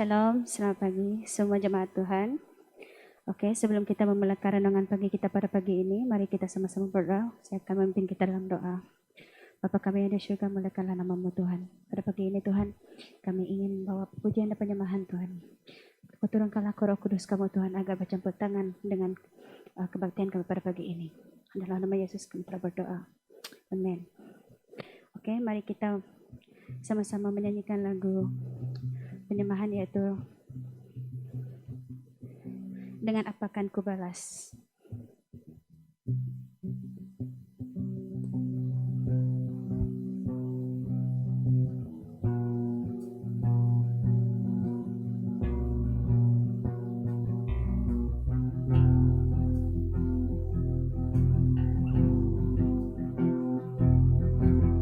Shalom, selamat pagi semua jemaat Tuhan. Oke, sebelum kita memulakan renungan pagi kita pada pagi ini, mari kita sama-sama berdoa. Saya akan memimpin kita dalam doa. Bapa kami yang di surga, muliakanlah nama-Mu Tuhan. Pada pagi ini Tuhan, kami ingin bawa pujian dan penyembahan Tuhan. Turunkanlah Roh Kudus Kamu Tuhan, agar bercampur tangan dengan kebaktian kami pada pagi ini. Dalam nama Yesus kami telah berdoa. Amin. Oke, mari kita sama-sama menyanyikan lagu penyembahan, yaitu Dengan Apa Kan Ku Balas.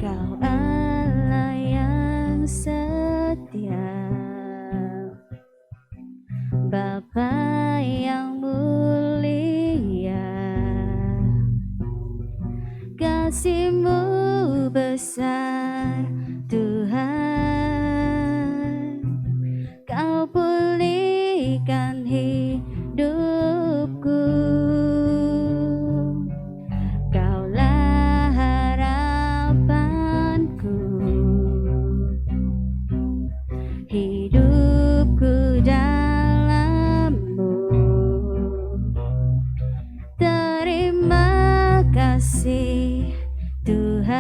Kau Allah yang setia, Bapa yang mulia, kasih-Mu besar Tuhan. Kau pulihkan hidupku, Kaulah harapanku, hidupku dalam-Mu. Terima kasih Tuhan,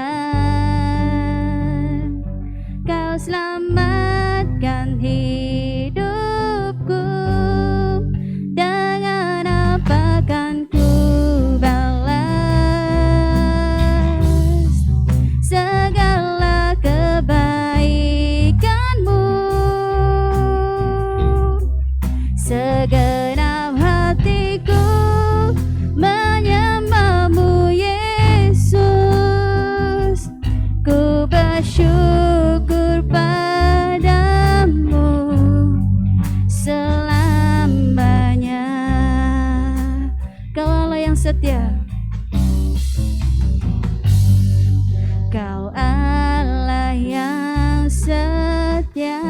Kau selamatkan hidupku. Dengan apa kan ku balas segala kebaikan-Mu? Segenap hatiku menyembah-Mu Yesus, ku bersyukur padamu selamanya. Kau Allah yang setia, Kau Allah yang setia,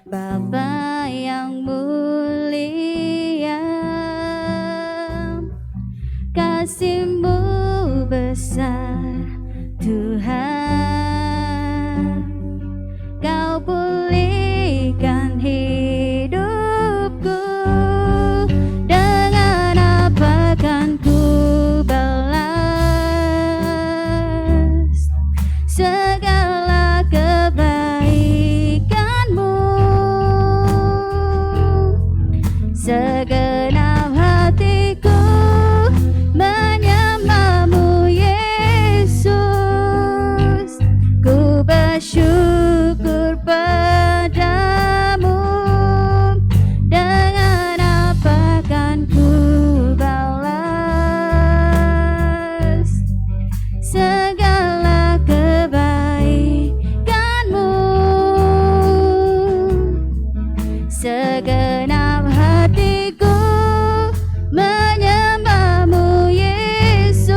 Bapa yang mulia, kasih-Mu besar Tuhan. Kau pulihkan hidupku. Dengan apa kan ku balas segala kebaikan-Mu? Segenap hatiku menyembah-Mu Yesus, ku bersyukur padamu. Dengan apa kan ku balas segala kebaikan-Mu? Segenap hatiku menyembah-Mu Yesus,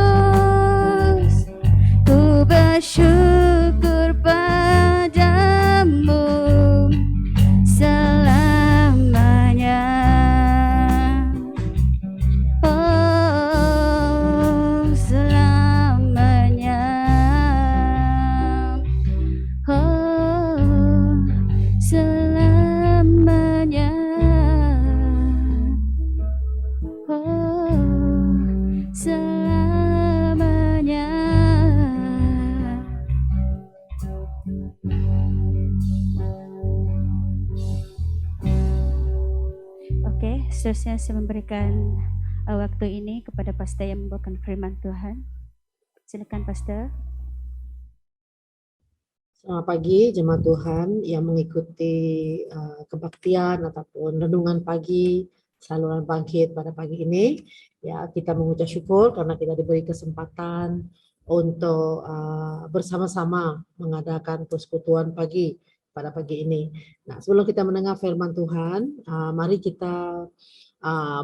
ku bersyukur padamu selamanya. Oh, selamanya. Oh, selamanya. Oh, selamanya. Oke, seterusnya saya memberikan waktu ini kepada pastor yang membawakan firman Tuhan. Silakan pastor. Selamat pagi jemaat Tuhan yang mengikuti kebaktian ataupun renungan pagi saluran bangkit pada pagi ini. Ya, kita mengucap syukur karena kita diberi kesempatan untuk bersama-sama mengadakan persekutuan pagi pada pagi ini. Nah, sebelum kita mendengar firman Tuhan, mari kita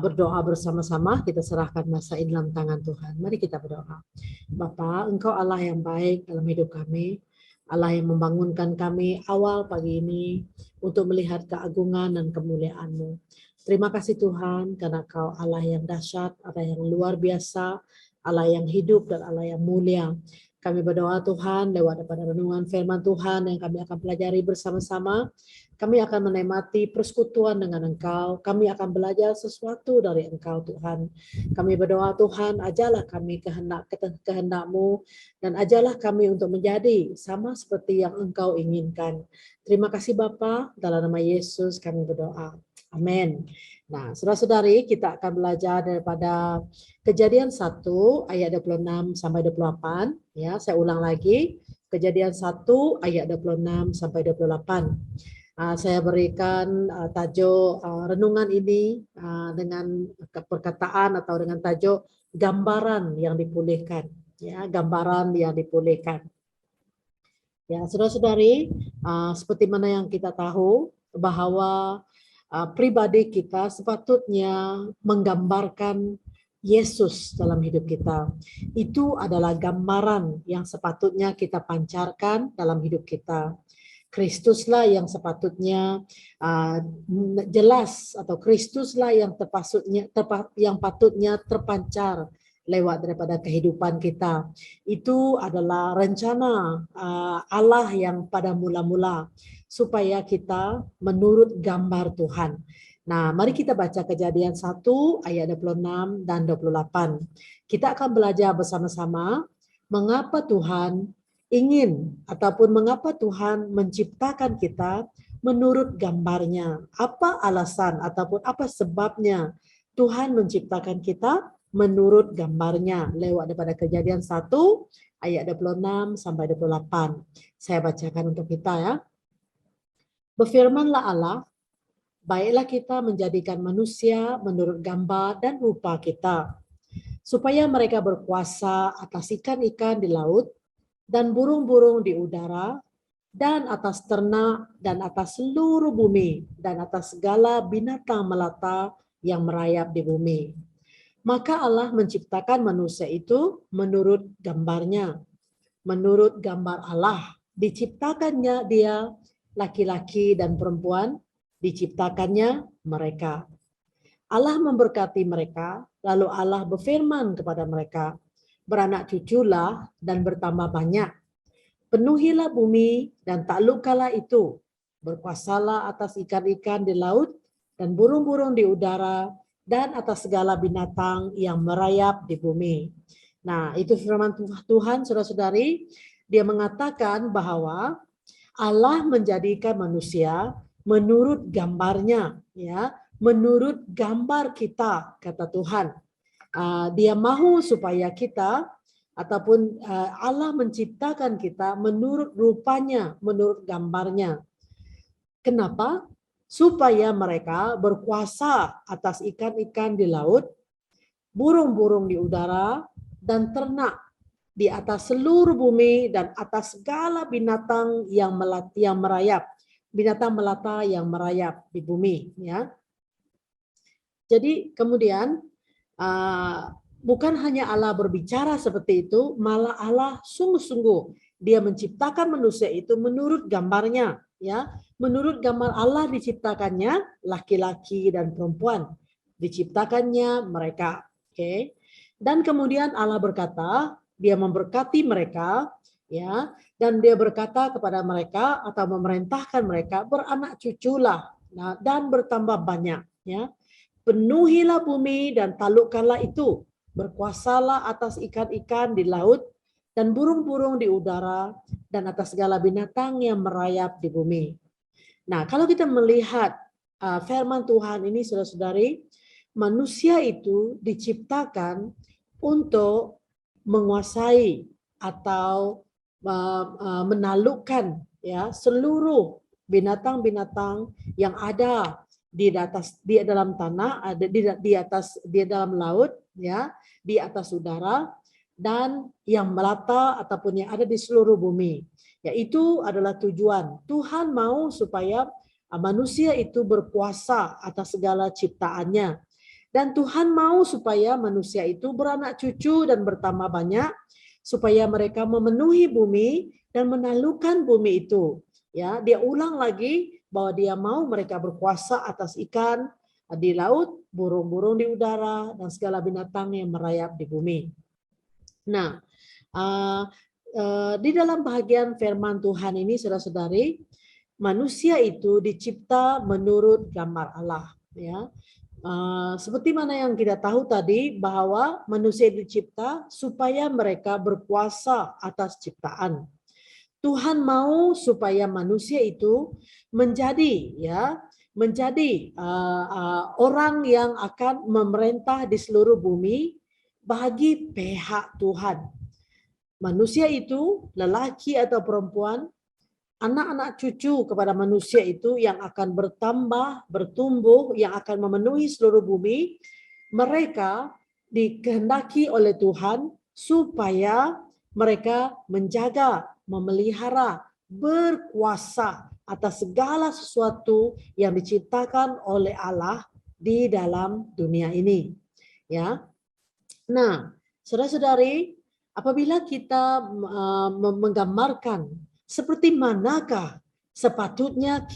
berdoa bersama-sama. Kita serahkan masa ini dalam tangan Tuhan. Mari kita berdoa. Bapa, Engkau Allah yang baik dalam hidup kami. Allah yang membangunkan kami awal pagi ini untuk melihat keagungan dan kemuliaan-Mu. Terima kasih Tuhan karena Kau Allah yang dahsyat, Allah yang luar biasa, Allah yang hidup dan Allah yang mulia. Kami berdoa Tuhan lewat daripada renungan firman Tuhan yang kami akan pelajari bersama-sama. Kami akan menikmati persekutuan dengan Engkau. Kami akan belajar sesuatu dari Engkau Tuhan. Kami berdoa Tuhan, ajarlah kami kehendak-Mu dan ajarlah kami untuk menjadi sama seperti yang Engkau inginkan. Terima kasih Bapa, dalam nama Yesus kami berdoa. Amin. Nah, saudara-saudari, kita akan belajar daripada Kejadian 1 ayat 26 sampai 28. Ya, saya ulang lagi. Kejadian 1 ayat 26 sampai 28. Saya berikan tajuk renungan ini dengan perkataan atau dengan tajuk gambaran yang dipulihkan. Ya, gambaran yang dipulihkan. Ya, saudara-saudari, seperti mana yang kita tahu bahwa pribadi kita sepatutnya menggambarkan Yesus dalam hidup kita. Itu adalah gambaran yang sepatutnya kita pancarkan dalam hidup kita. Kristuslah yang sepatutnya jelas, atau Kristuslah yang patutnya terpancar lewat daripada kehidupan kita. Itu adalah rencana Allah yang pada mula-mula supaya kita menurut gambar Tuhan. Nah, mari kita baca Kejadian 1 ayat 26 dan 28. Kita akan belajar bersama-sama mengapa Tuhan ingin ataupun mengapa Tuhan menciptakan kita menurut gambarnya. Apa alasan ataupun apa sebabnya Tuhan menciptakan kita menurut gambarnya lewat daripada Kejadian 1 ayat 26 sampai 28. Saya bacakan untuk kita ya. Berfirmanlah Allah, baiklah kita menjadikan manusia menurut gambar dan rupa kita, supaya mereka berkuasa atas ikan-ikan di laut, dan burung-burung di udara, dan atas ternak, dan atas seluruh bumi, dan atas segala binatang melata yang merayap di bumi. Maka Allah menciptakan manusia itu menurut gambarnya. Menurut gambar Allah, diciptakannya dia laki-laki dan perempuan, diciptakannya mereka. Allah memberkati mereka, lalu Allah berfirman kepada mereka, beranak cuculah dan bertambah banyak. Penuhilah bumi dan taklukkanlah itu. Berkuasalah atas ikan-ikan di laut dan burung-burung di udara dan atas segala binatang yang merayap di bumi. Nah, itu firman Tuhan, saudara-saudari. Dia mengatakan bahwa Allah menjadikan manusia menurut gambarnya, ya, menurut gambar kita, kata Tuhan. Dia mahu supaya kita ataupun Allah menciptakan kita menurut rupanya, menurut gambarnya. Kenapa? Supaya mereka berkuasa atas ikan-ikan di laut, burung-burung di udara, dan ternak di atas seluruh bumi dan atas segala binatang yang merayap, binatang melata yang merayap di bumi. Ya. Jadi kemudian bukan hanya Allah berbicara seperti itu, malah Allah sungguh-sungguh dia menciptakan manusia itu menurut gambarnya, ya. Menurut gambar Allah diciptakannya laki-laki dan perempuan, diciptakannya mereka, oke. Dan kemudian Allah berkata, dia memberkati mereka, ya, dan dia berkata kepada mereka atau memerintahkan mereka beranak cuculah, nah, dan bertambah banyak, ya. Penuhilah bumi dan taklukkanlah itu. Berkuasalah atas ikan-ikan di laut dan burung-burung di udara dan atas segala binatang yang merayap di bumi. Nah, kalau kita melihat firman Tuhan ini, saudara-saudari, manusia itu diciptakan untuk menguasai atau menaklukkan, ya, seluruh binatang-binatang yang ada di dalam tanah, di dalam laut, ya, di atas udara, dan yang melata ataupun yang ada di seluruh bumi. Ya, itu adalah tujuan. Tuhan mau supaya manusia itu berkuasa atas segala ciptaannya. Dan Tuhan mau supaya manusia itu beranak cucu dan bertambah banyak, supaya mereka memenuhi bumi dan menaklukkan bumi itu. Ya, dia ulang lagi bahwa dia mau mereka berkuasa atas ikan di laut, burung-burung di udara, dan segala binatang yang merayap di bumi. Nah, di dalam bahagian firman Tuhan ini, saudara-saudari, manusia itu dicipta menurut gambar Allah. Ya, seperti mana yang kita tahu tadi bahwa manusia dicipta supaya mereka berkuasa atas ciptaan. Tuhan mau supaya manusia itu menjadi orang yang akan memerintah di seluruh bumi bagi pihak Tuhan. Manusia itu, lelaki atau perempuan, anak-anak cucu kepada manusia itu yang akan bertambah, bertumbuh, yang akan memenuhi seluruh bumi, mereka dikehendaki oleh Tuhan supaya mereka menjaga, memelihara, berkuasa atas segala sesuatu yang diciptakan oleh Allah di dalam dunia ini. Ya. Nah, saudara-saudari, apabila kita menggambarkan seperti manakah sepatutnya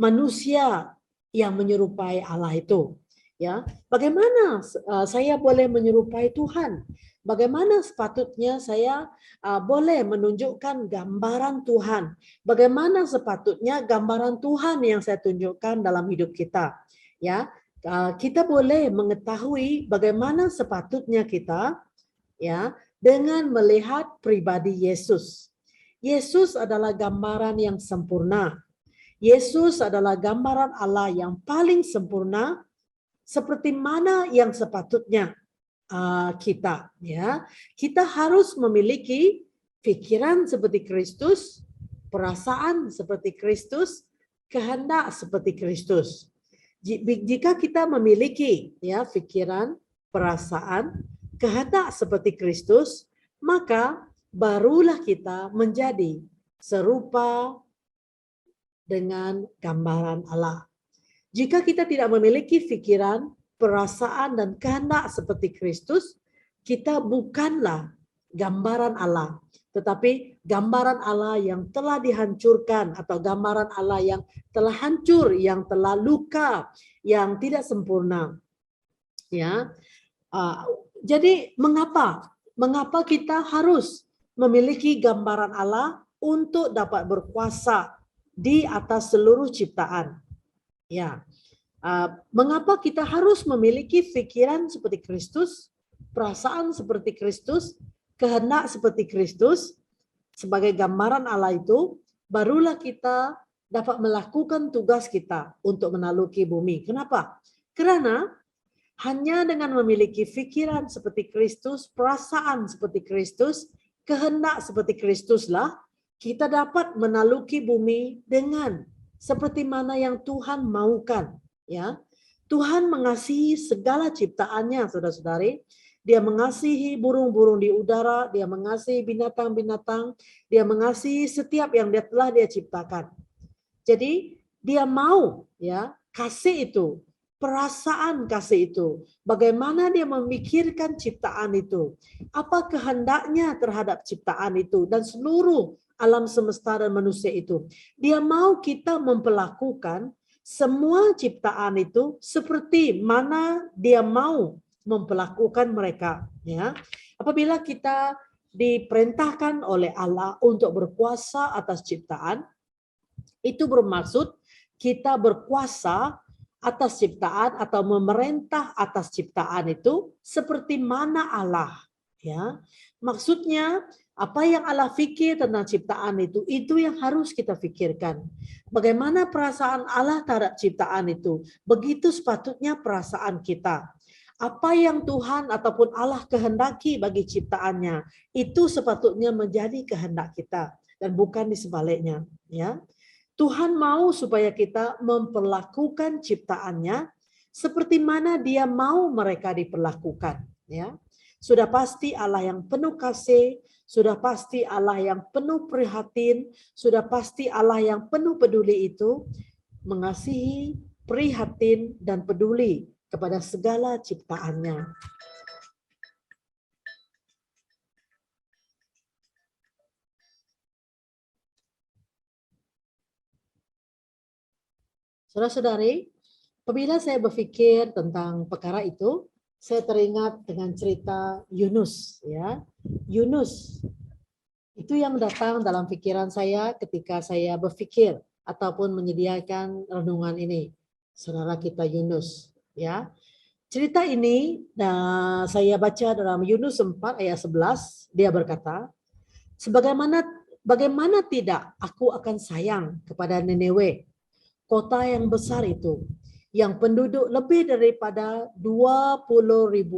manusia yang menyerupai Allah itu, ya. Bagaimana saya boleh menyerupai Tuhan? Bagaimana sepatutnya saya boleh menunjukkan gambaran Tuhan? Bagaimana sepatutnya gambaran Tuhan yang saya tunjukkan dalam hidup kita? Ya, kita boleh mengetahui bagaimana sepatutnya kita, ya, dengan melihat pribadi Yesus. Yesus adalah gambaran yang sempurna. Yesus adalah gambaran Allah yang paling sempurna, seperti mana yang sepatutnya kita. Ya, kita harus memiliki pikiran seperti Kristus, perasaan seperti Kristus, kehendak seperti Kristus. Jika kita memiliki pikiran, perasaan, kehendak seperti Kristus, maka barulah kita menjadi serupa dengan gambaran Allah. Jika kita tidak memiliki pikiran, perasaan, dan kehendak seperti Kristus, kita bukanlah gambaran Allah, tetapi gambaran Allah yang telah dihancurkan, atau gambaran Allah yang telah hancur, yang telah luka, yang tidak sempurna. Ya, jadi mengapa kita harus memiliki gambaran Allah untuk dapat berkuasa di atas seluruh ciptaan? Ya, mengapa kita harus memiliki pikiran seperti Kristus, perasaan seperti Kristus, kehendak seperti Kristus sebagai gambaran Allah itu? Barulah kita dapat melakukan tugas kita untuk menaklukki bumi. Kenapa? Karena hanya dengan memiliki pikiran seperti Kristus, perasaan seperti Kristus, kehendak seperti Kristuslah kita dapat menaklukki bumi dengan seperti mana yang Tuhan maukan. Ya, Tuhan mengasihi segala ciptaannya, saudara-saudari. Dia mengasihi burung-burung di udara, dia mengasihi binatang-binatang, dia mengasihi setiap yang telah dia ciptakan. Jadi dia mau kasih itu, perasaan kasih itu. Bagaimana dia memikirkan ciptaan itu? Apa kehendaknya terhadap ciptaan itu dan seluruh alam semesta dan manusia itu? Dia mau kita memperlakukan semua ciptaan itu seperti mana dia mau memperlakukan mereka. Ya, apabila kita diperintahkan oleh Allah untuk berkuasa atas ciptaan, itu bermaksud kita berkuasa atas ciptaan atau memerintah atas ciptaan itu seperti mana Allah. Ya, maksudnya apa yang Allah fikir tentang ciptaan itu yang harus kita pikirkan. Bagaimana perasaan Allah terhadap ciptaan itu, begitu sepatutnya perasaan kita. Apa yang Tuhan ataupun Allah kehendaki bagi ciptaannya, itu sepatutnya menjadi kehendak kita dan bukan di sebaliknya. Ya, Tuhan mau supaya kita memperlakukan ciptaannya seperti mana Dia mau mereka diperlakukan. Ya, sudah pasti Allah yang penuh kasih, sudah pasti Allah yang penuh prihatin, sudah pasti Allah yang penuh peduli itu mengasihi, prihatin, dan peduli kepada segala ciptaannya. Saudara-saudari, apabila saya berpikir tentang perkara itu, saya teringat dengan cerita Yunus, ya. Yunus itu yang datang dalam pikiran saya ketika saya berpikir ataupun menyediakan renungan ini. Saudara kita Yunus, ya. Cerita ini saya baca dalam Yunus 4 ayat 11, dia berkata, bagaimana tidak aku akan sayang kepada Nineve, kota yang besar itu, yang penduduk lebih daripada 20.000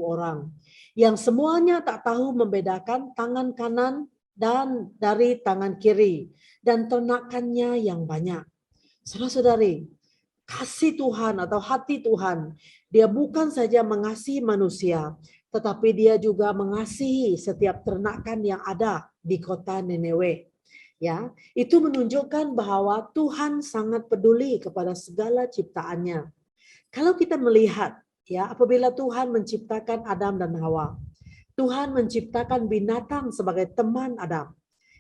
orang, yang semuanya tak tahu membedakan tangan kanan dan dari tangan kiri, dan ternakannya yang banyak. Saudara-saudari, kasih Tuhan atau hati Tuhan, dia bukan saja mengasihi manusia, tetapi dia juga mengasihi setiap ternakan yang ada di kota Nineve. Ya, itu menunjukkan bahwa Tuhan sangat peduli kepada segala ciptaannya. Kalau kita melihat, ya, apabila Tuhan menciptakan Adam dan Hawa, Tuhan menciptakan binatang sebagai teman Adam,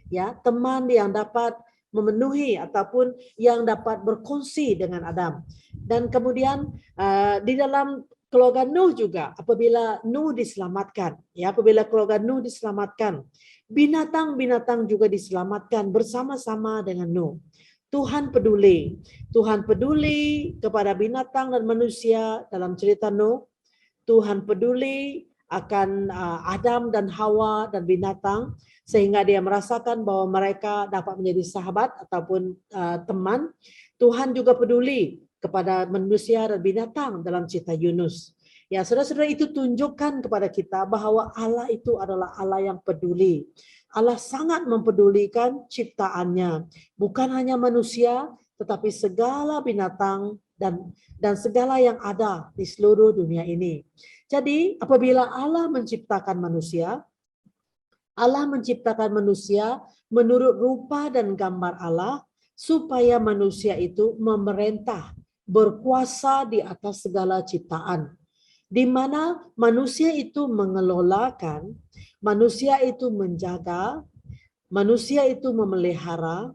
ya, teman yang dapat memenuhi ataupun yang dapat berkongsi dengan Adam. Dan kemudian di dalam keluarga Nuh juga, apabila Nuh diselamatkan, ya, apabila keluarga Nuh diselamatkan, binatang-binatang juga diselamatkan bersama-sama dengan Nuh. Tuhan peduli. Tuhan peduli kepada binatang dan manusia dalam cerita Nuh. Tuhan peduli akan Adam dan Hawa dan binatang, sehingga dia merasakan bahwa mereka dapat menjadi sahabat ataupun teman. Tuhan juga peduli kepada manusia dan binatang dalam cerita Yunus. Ya, saudara-saudara, itu tunjukkan kepada kita bahwa Allah itu adalah Allah yang peduli. Allah sangat mempedulikan ciptaannya, bukan hanya manusia, tetapi segala binatang dan segala yang ada di seluruh dunia ini. Jadi, apabila Allah menciptakan manusia menurut rupa dan gambar Allah, supaya manusia itu memerintah, berkuasa di atas segala ciptaan, di mana manusia itu mengelolakan, manusia itu menjaga, manusia itu memelihara,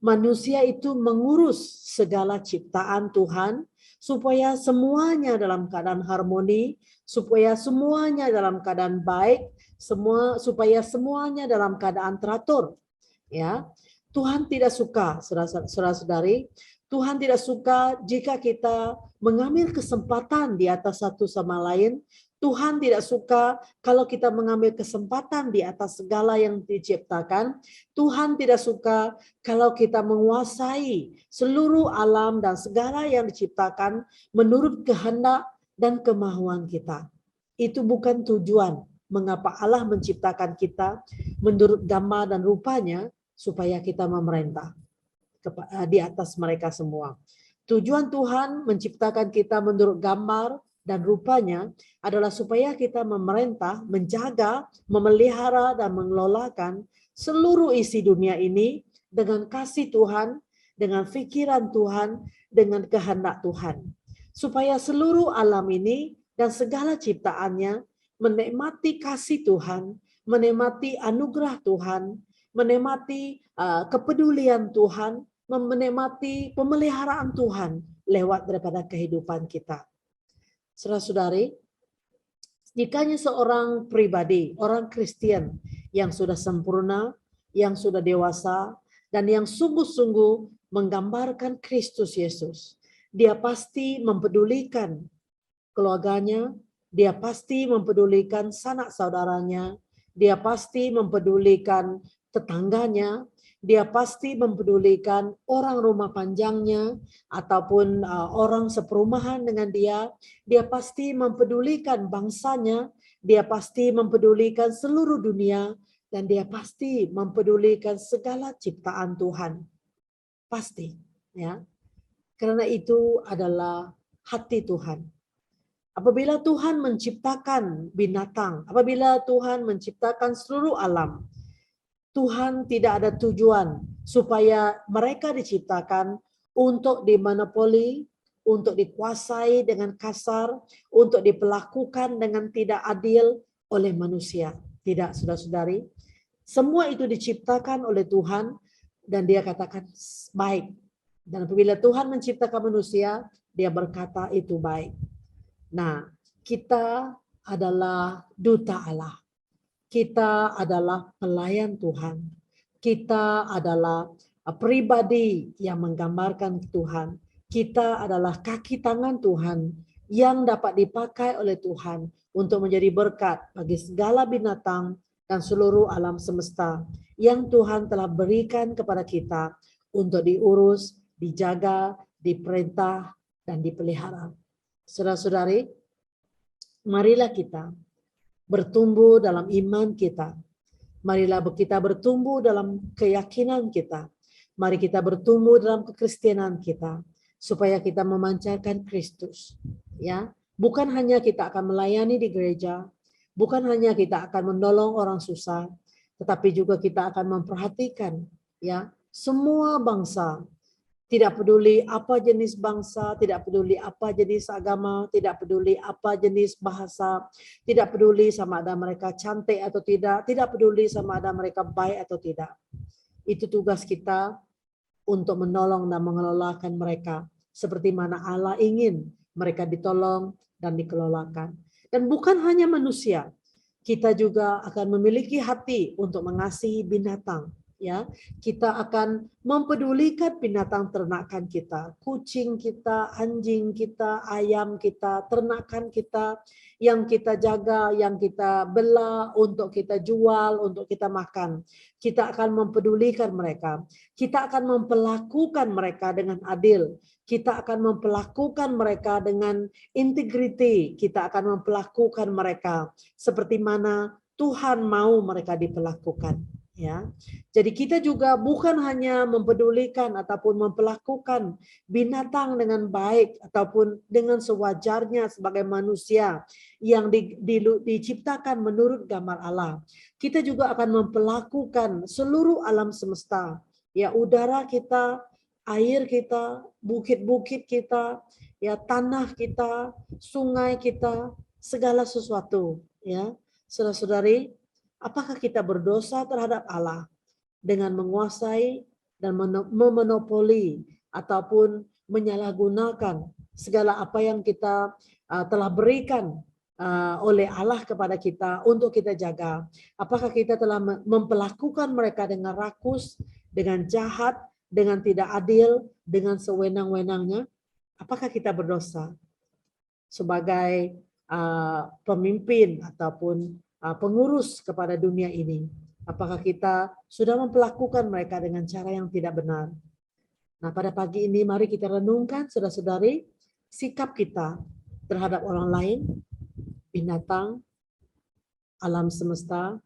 manusia itu mengurus segala ciptaan Tuhan, supaya semuanya dalam keadaan harmoni, supaya semuanya dalam keadaan baik, supaya semuanya dalam keadaan teratur. Ya, Tuhan tidak suka, saudara-saudari, Tuhan tidak suka jika kita mengambil kesempatan di atas satu sama lain. Tuhan tidak suka kalau kita mengambil kesempatan di atas segala yang diciptakan. Tuhan tidak suka kalau kita menguasai seluruh alam dan segala yang diciptakan menurut kehendak dan kemauan kita. Itu bukan tujuan mengapa Allah menciptakan kita menurut gambar dan rupanya, supaya kita memerintah di atas mereka semua. Tujuan Tuhan menciptakan kita menurut gambar dan rupanya adalah supaya kita memerintah, menjaga, memelihara, dan mengelolakan seluruh isi dunia ini dengan kasih Tuhan, dengan pikiran Tuhan, dengan kehendak Tuhan. Supaya seluruh alam ini dan segala ciptaannya menikmati kasih Tuhan, menikmati anugerah Tuhan, menikmati kepedulian Tuhan, menikmati pemeliharaan Tuhan lewat daripada kehidupan kita. Saudara-saudari, jikanya seorang pribadi, orang Kristen yang sudah sempurna, yang sudah dewasa, dan yang sungguh-sungguh menggambarkan Kristus Yesus, dia pasti mempedulikan keluarganya, dia pasti mempedulikan sanak saudaranya, dia pasti mempedulikan tetangganya, dia pasti mempedulikan orang rumah panjangnya ataupun orang seperumahan dengan dia pasti mempedulikan bangsanya, dia pasti mempedulikan seluruh dunia, dan dia pasti mempedulikan segala ciptaan Tuhan. Pasti, ya. Karena itu adalah hati Tuhan. Apabila Tuhan menciptakan binatang, apabila Tuhan menciptakan seluruh alam, Tuhan tidak ada tujuan supaya mereka diciptakan untuk dimonopoli, untuk dikuasai dengan kasar, untuk diperlakukan dengan tidak adil oleh manusia. Tidak, saudara-saudari. Semua itu diciptakan oleh Tuhan dan dia katakan baik. Dan apabila Tuhan menciptakan manusia, dia berkata itu baik. Nah, kita adalah duta Allah. Kita adalah pelayan Tuhan. Kita adalah pribadi yang menggambarkan Tuhan. Kita adalah kaki tangan Tuhan yang dapat dipakai oleh Tuhan untuk menjadi berkat bagi segala binatang dan seluruh alam semesta yang Tuhan telah berikan kepada kita untuk diurus, dijaga, diperintah, dan dipelihara. Saudara-saudari, marilah kita bertumbuh dalam iman kita. Marilah kita bertumbuh dalam keyakinan kita. Mari kita bertumbuh dalam kekristenan kita supaya kita memancarkan Kristus. Ya, bukan hanya kita akan melayani di gereja, bukan hanya kita akan menolong orang susah, tetapi juga kita akan memperhatikan ya semua bangsa. Tidak peduli apa jenis bangsa, tidak peduli apa jenis agama, tidak peduli apa jenis bahasa, tidak peduli sama ada mereka cantik atau tidak peduli sama ada mereka baik atau tidak. Itu tugas kita untuk menolong dan mengelolakan mereka seperti mana Allah ingin mereka ditolong dan dikelolakan. Dan bukan hanya manusia, kita juga akan memiliki hati untuk mengasihi binatang. Ya, kita akan mempedulikan binatang ternakan kita, kucing kita, anjing kita, ayam kita, ternakan kita yang kita jaga, yang kita bela untuk kita jual, untuk kita makan. Kita akan mempedulikan mereka. Kita akan memperlakukan mereka dengan adil. Kita akan memperlakukan mereka dengan integriti. Kita akan memperlakukan mereka seperti mana Tuhan mau mereka diperlakukan. Ya, jadi kita juga bukan hanya mempedulikan ataupun memperlakukan binatang dengan baik ataupun dengan sewajarnya sebagai manusia yang diciptakan menurut gambar Allah. Kita juga akan memperlakukan seluruh alam semesta, ya udara kita, air kita, bukit-bukit kita, ya tanah kita, sungai kita, segala sesuatu, ya saudara-saudari. Apakah kita berdosa terhadap Allah dengan menguasai dan memonopoli ataupun menyalahgunakan segala apa yang kita telah berikan oleh Allah kepada kita untuk kita jaga? Apakah kita telah memperlakukan mereka dengan rakus, dengan jahat, dengan tidak adil, dengan sewenang-wenangnya? Apakah kita berdosa sebagai pemimpin ataupun pengurus kepada dunia ini? Apakah kita sudah memperlakukan mereka dengan cara yang tidak benar? Nah, pada pagi ini mari kita renungkan, saudara-saudari, sikap kita terhadap orang lain, binatang, alam semesta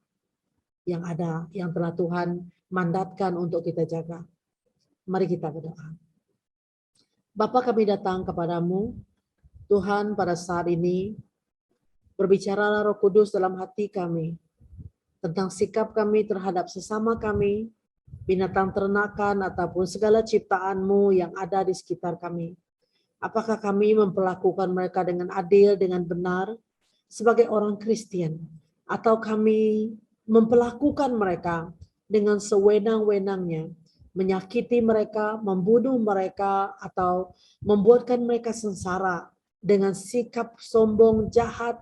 yang ada, yang telah Tuhan mandatkan untuk kita jaga. Mari kita berdoa. Bapa, kami datang kepadamu, Tuhan, pada saat ini. Berbicaralah Roh Kudus dalam hati kami tentang sikap kami terhadap sesama kami, binatang ternakan ataupun segala ciptaan-Mu yang ada di sekitar kami. Apakah kami memperlakukan mereka dengan adil, dengan benar sebagai orang Kristen, atau kami memperlakukan mereka dengan sewenang-wenangnya, menyakiti mereka, membunuh mereka, atau membuatkan mereka sengsara dengan sikap sombong, jahat,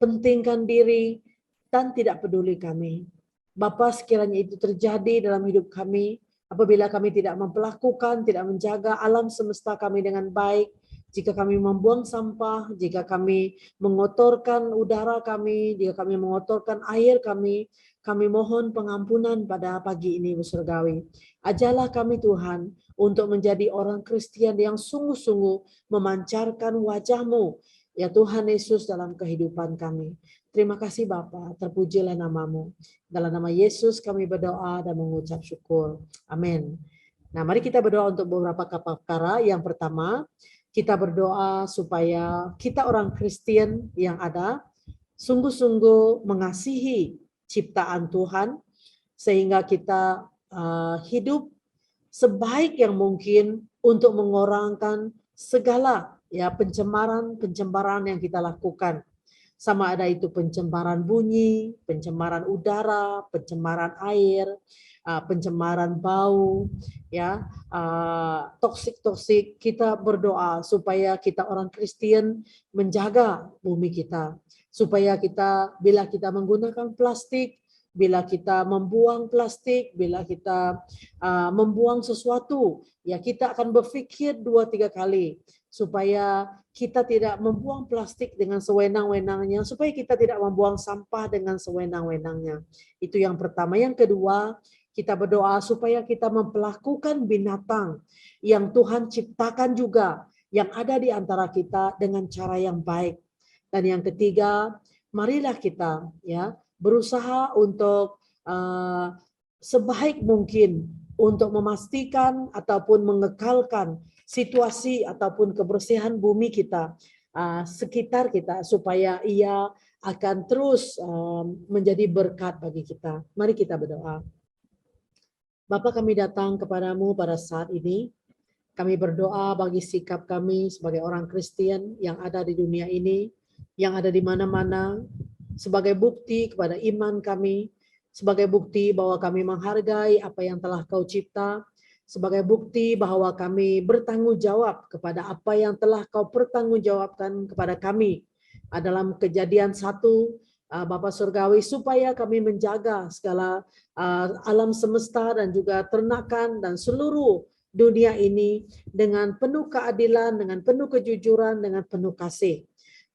pentingkan diri, dan tidak peduli kami. Bapa, sekiranya itu terjadi dalam hidup kami, apabila kami tidak memperlakukan, tidak menjaga alam semesta kami dengan baik, jika kami membuang sampah, jika kami mengotorkan udara kami, jika kami mengotorkan air kami mohon pengampunan pada pagi ini, Bu Surgawi. Ajarlah kami Tuhan untuk menjadi orang Kristen yang sungguh-sungguh memancarkan wajah-Mu, ya Tuhan Yesus, dalam kehidupan kami. Terima kasih Bapa, terpujilah nama-Mu. Dalam nama Yesus kami berdoa dan mengucap syukur. Amin. Nah, mari kita berdoa untuk beberapa perkara. Yang pertama, kita berdoa supaya kita orang Kristen yang ada sungguh-sungguh mengasihi ciptaan Tuhan, sehingga kita hidup sebaik yang mungkin untuk mengorangkan segala ya pencemaran yang kita lakukan, sama ada itu pencemaran bunyi, pencemaran udara, pencemaran air, pencemaran bau, ya, toksik-toksik. Kita berdoa supaya kita orang Kristen menjaga bumi kita, supaya kita bila kita menggunakan plastik, bila kita membuang plastik, bila kita membuang sesuatu, ya kita akan berpikir 2-3 kali supaya kita tidak membuang plastik dengan sewenang-wenangnya, supaya kita tidak membuang sampah dengan sewenang-wenangnya. Itu yang pertama. Yang kedua, kita berdoa supaya kita memperlakukan binatang yang Tuhan ciptakan juga, yang ada di antara kita dengan cara yang baik. Dan yang ketiga, marilah kita ya berusaha untuk sebaik mungkin untuk memastikan ataupun mengekalkan situasi ataupun kebersihan bumi kita, sekitar kita, supaya ia akan terus menjadi berkat bagi kita. Mari kita berdoa. Bapa, kami datang kepadamu pada saat ini. Kami berdoa bagi sikap kami sebagai orang Kristen yang ada di dunia ini, yang ada di mana-mana, sebagai bukti kepada iman kami, sebagai bukti bahwa kami menghargai apa yang telah Kau cipta, sebagai bukti bahwa kami bertanggung jawab kepada apa yang telah Kau pertanggungjawabkan kepada kami. Dalam Kejadian 1, Bapa Surgawi, supaya kami menjaga segala alam semesta dan juga ternakan dan seluruh dunia ini dengan penuh keadilan, dengan penuh kejujuran, dengan penuh kasih.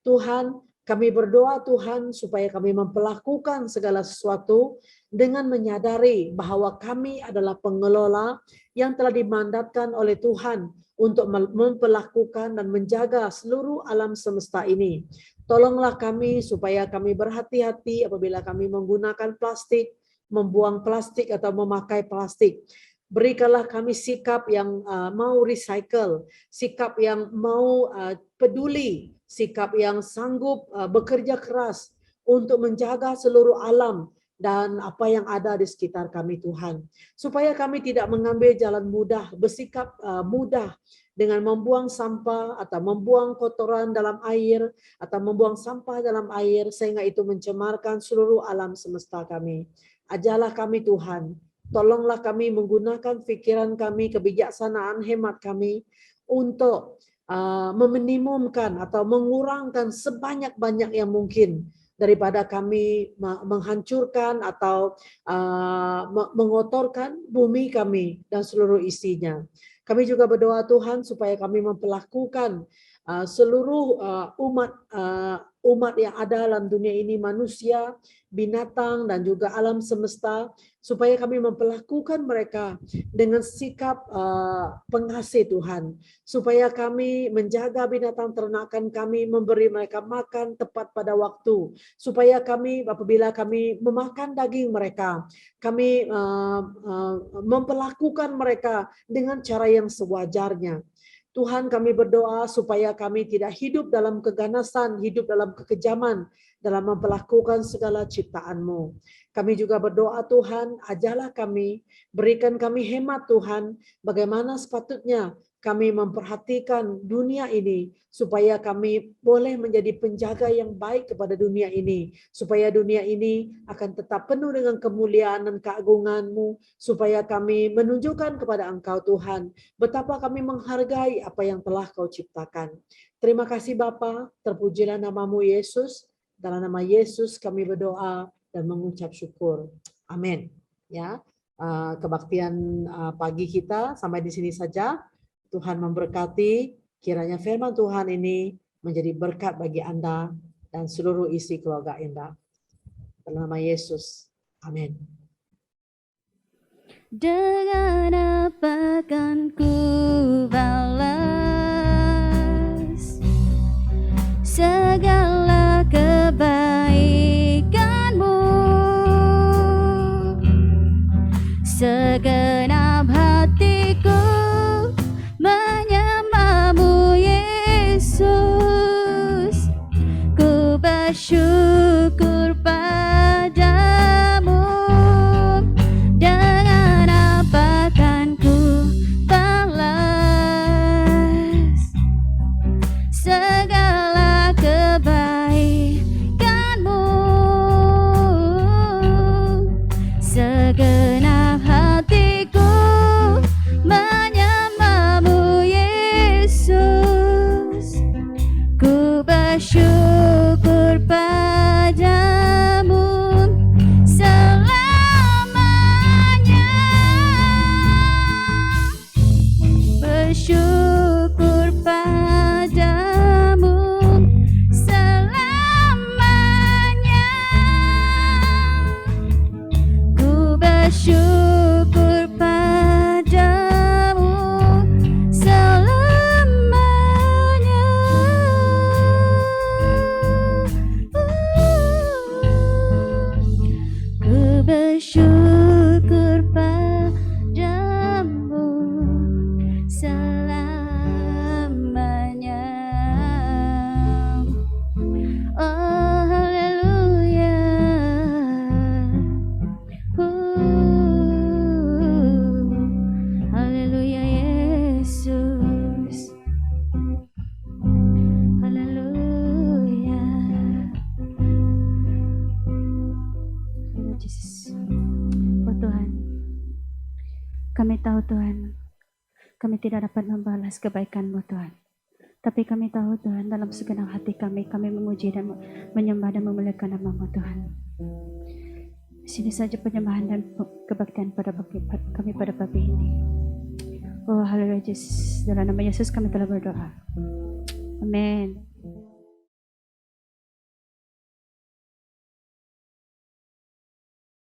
Tuhan, kami berdoa Tuhan supaya kami memperlakukan segala sesuatu dengan menyadari bahwa kami adalah pengelola yang telah dimandatkan oleh Tuhan untuk memperlakukan dan menjaga seluruh alam semesta ini. Tolonglah kami supaya kami berhati-hati apabila kami menggunakan plastik, membuang plastik atau memakai plastik. Berikanlah kami sikap yang mau recycle, sikap yang mau peduli, sikap yang sanggup bekerja keras untuk menjaga seluruh alam dan apa yang ada di sekitar kami Tuhan. Supaya kami tidak mengambil jalan mudah, bersikap mudah dengan membuang sampah atau membuang kotoran dalam air atau membuang sampah dalam air sehingga itu mencemarkan seluruh alam semesta kami. Ajarlah kami Tuhan, tolonglah kami menggunakan pikiran kami, kebijaksanaan hemat kami untuk meminimumkan atau mengurangkan sebanyak-banyak yang mungkin daripada kami menghancurkan atau mengotorkan bumi kami dan seluruh isinya. Kami juga berdoa Tuhan supaya kami memperlakukan seluruh umat yang ada dalam dunia ini, manusia, binatang, dan juga alam semesta, supaya kami memperlakukan mereka dengan sikap pengasih Tuhan, supaya kami menjaga binatang ternakan kami, memberi mereka makan tepat pada waktu, supaya kami apabila kami memakan daging mereka, kami memperlakukan mereka dengan cara yang sewajarnya. Tuhan, kami berdoa supaya kami tidak hidup dalam keganasan, hidup dalam kekejaman, dalam memperlakukan segala ciptaan-Mu. Kami juga berdoa Tuhan, ajarlah kami, berikan kami hemat Tuhan, bagaimana sepatutnya kami memperhatikan dunia ini, supaya kami boleh menjadi penjaga yang baik kepada dunia ini, supaya dunia ini akan tetap penuh dengan kemuliaan dan keagungan-Mu, supaya kami menunjukkan kepada Engkau Tuhan, betapa kami menghargai apa yang telah Kau ciptakan. Terima kasih Bapa, terpujilah nama-Mu Yesus, dalam nama Yesus kami berdoa dan mengucap syukur. Amin. Ya, kebaktian pagi kita sampai di sini saja. Tuhan memberkati, kiranya firman Tuhan ini menjadi berkat bagi Anda dan seluruh isi keluarga Anda. Dalam nama Yesus. Amin. Dengan apa kan ku balas segala kebaikan-Mu, segenap hatiku menyembah-Mu Yesus, ku bersyukur padamu. Dengan apa kan ku balas segala kebaikan-Mu, Kami tahu Tuhan, kami tidak dapat membalas kebaikan-Mu Tuhan. Tapi kami tahu Tuhan, dalam segenap hati kami memuji dan menyembah dan memuliakan nama-Mu Tuhan. Sini saja penyembahan dan kebaktian kami pada pagi ini. Oh haleluya Yesus, dalam nama Yesus kami telah berdoa.